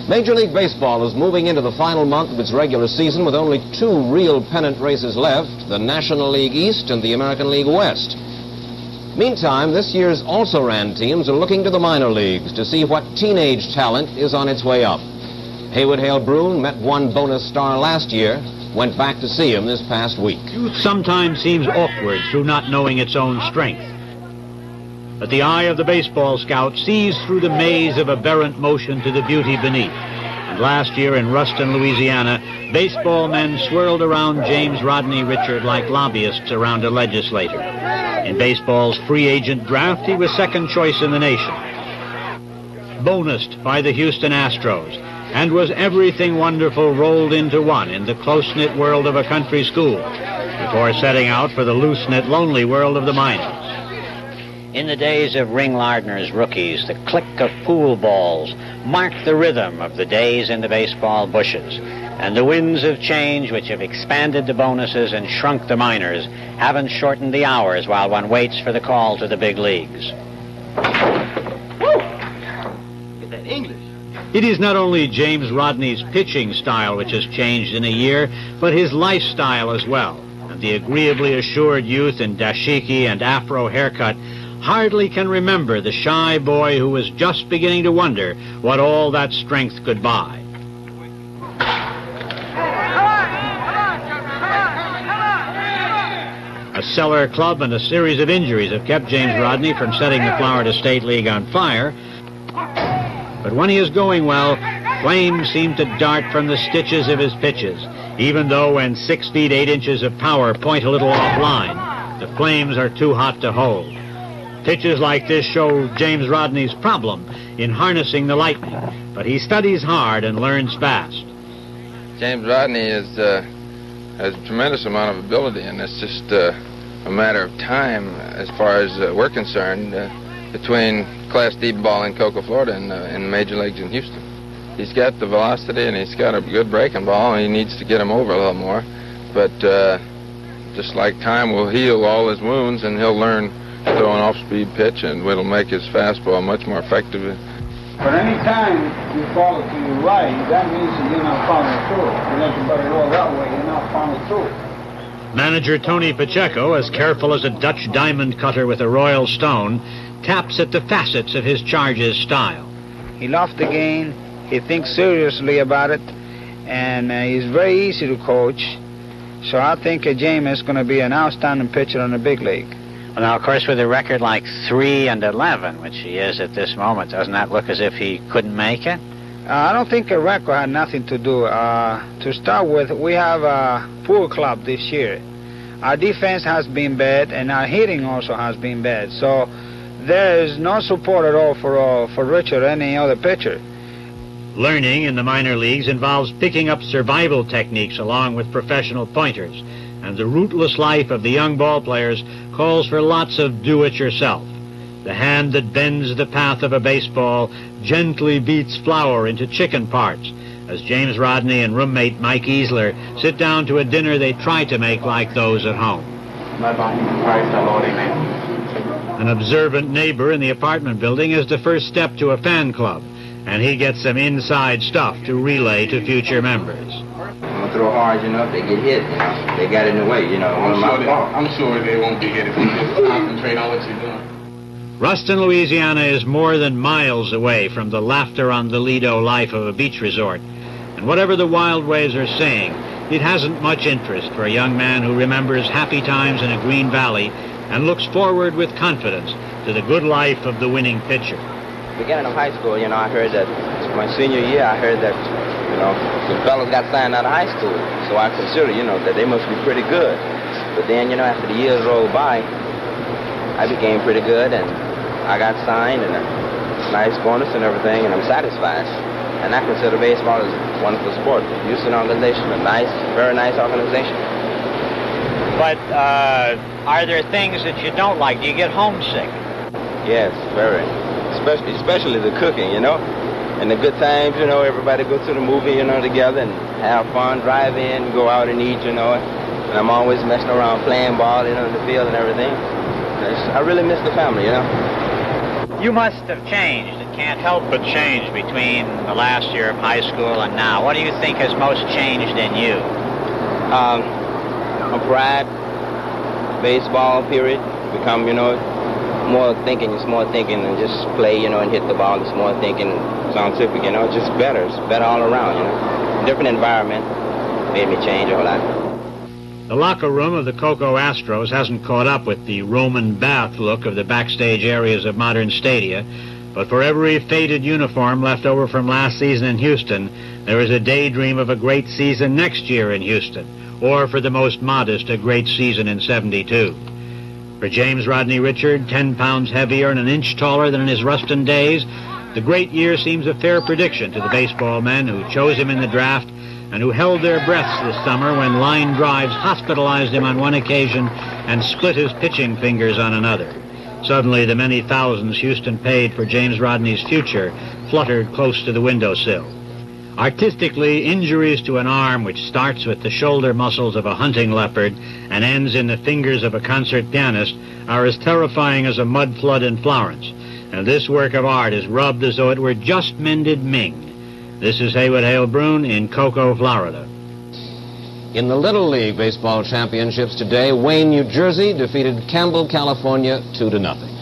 Major League Baseball is moving into the final month of its regular season with only 2 real pennant races left, the National League East and the American League West. Meantime, this year's also-ran teams are looking to the minor leagues to see what teenage talent is on its way up. Haywood Hale Broon met one bonus star last year, went back to see him this past week. Youth sometimes seems awkward through not knowing its own strength. But the eye of the baseball scout sees through the maze of aberrant motion to the beauty beneath. And last year in Ruston, Louisiana, baseball men swirled around James Rodney Richard like lobbyists around a legislator. In baseball's free agent draft, he was second choice in the nation. Bonused by the Houston Astros, and was everything wonderful rolled into one in the close-knit world of a country school, before setting out for the loose-knit, lonely world of the minors. In the days of Ring Lardner's rookies, the click of pool balls marked the rhythm of the days in the baseball bushes. And the winds of change, which have expanded the bonuses and shrunk the minors, haven't shortened the hours while one waits for the call to the big leagues. Get that English. It is not only James Rodney's pitching style which has changed in a year, but his lifestyle as well. And the agreeably assured youth in dashiki and afro haircut hardly can remember the shy boy who was just beginning to wonder what all that strength could buy. A cellar club and a series of injuries have kept James Rodney from setting the Florida State League on fire. But when he is going well, flames seem to dart from the stitches of his pitches, even though when 6 feet 8 inches of power point a little offline, the flames are too hot to hold. Pitches like this show James Rodney's problem in harnessing the lightning, but he studies hard and learns fast. James Rodney has a tremendous amount of ability, and it's just a matter of time as far as we're concerned between Class D ball in Cocoa, Florida and the major leagues in Houston. He's got the velocity and he's got a good breaking ball, and he needs to get him over a little more. But just like time will heal all his wounds, and he'll learn to throw an off-speed pitch, and it'll make his fastball much more effective. But any time you follow to your right, that means that you're not following through. You let the butter roll that way, you're not following through. Manager Tony Pacheco, as careful as a Dutch diamond cutter with a royal stone, taps at the facets of his charge's style. He loves the game, he thinks seriously about it, and he's very easy to coach. So I think James is going to be an outstanding pitcher in the big league. Well, now, of course, with a record like 3-11, which he is at this moment, doesn't that look as if he couldn't make it? I don't think a record had nothing to do. To start with, we have a poor club this year. Our defense has been bad, and our hitting also has been bad. So there is no support at all for Richard or any other pitcher. Learning in the minor leagues involves picking up survival techniques along with professional pointers, and the rootless life of the young ball players calls for lots of do-it-yourself. The hand that bends the path of a baseball gently beats flour into chicken parts, as James Rodney and roommate Mike Easler sit down to a dinner they try to make like those at home. An observant neighbor in the apartment building is the first step to a fan club, and he gets some inside stuff to relay to future members. I'm gonna throw hard, you know, if they get hit, you know, they got in the way, you know. I'm sure they won't be hit if you just concentrate on what you're doing. Ruston, Louisiana is more than miles away from the laughter on the Lido life of a beach resort. And whatever the wild waves are saying, it hasn't much interest for a young man who remembers happy times in a green valley and looks forward with confidence to the good life of the winning pitcher. Beginning of high school, you know, I heard that my senior year, I heard that, you know, some fellas got signed out of high school. So I considered, you know, that they must be pretty good. But then, you know, after the years rolled by, I became pretty good, and I got signed, and a nice bonus and everything, and I'm satisfied. And I consider baseball as a wonderful sport. Houston organization, a nice, very nice organization. But are there things that you don't like? Do you get homesick? Yes, very. Especially the cooking, you know, and the good times, you know, everybody go to the movie, you know, together and have fun, drive in, go out and eat, you know, and I'm always messing around playing ball, you know, in the field and everything. I really miss the family, you know. You must have changed. can't help but change between the last year of high school and now. What do you think has most changed in you? My pride, baseball period, become, more thinking. It's more thinking than just play, and hit the ball. It's more thinking, scientific, it's just better. It's better all around, Different environment made me change a whole lot. The locker room of the Cocoa Astros hasn't caught up with the Roman bath look of the backstage areas of modern stadia, but for every faded uniform left over from last season in Houston, there is a daydream of a great season next year in Houston, or for the most modest, a great season in '72. For James Rodney Richard, 10 pounds heavier and an inch taller than in his Ruston days, the great year seems a fair prediction to the baseball men who chose him in the draft and who held their breaths this summer when line drives hospitalized him on one occasion and split his pitching fingers on another. Suddenly, the many thousands Houston paid for James Rodney's future fluttered close to the windowsill. Artistically, injuries to an arm which starts with the shoulder muscles of a hunting leopard and ends in the fingers of a concert pianist are as terrifying as a mud flood in Florence. And this work of art is rubbed as though it were just mended Ming. This is Haywood Hale Broon in Cocoa, Florida. In the Little League Baseball Championships today, Wayne, New Jersey defeated Campbell, California 2-0.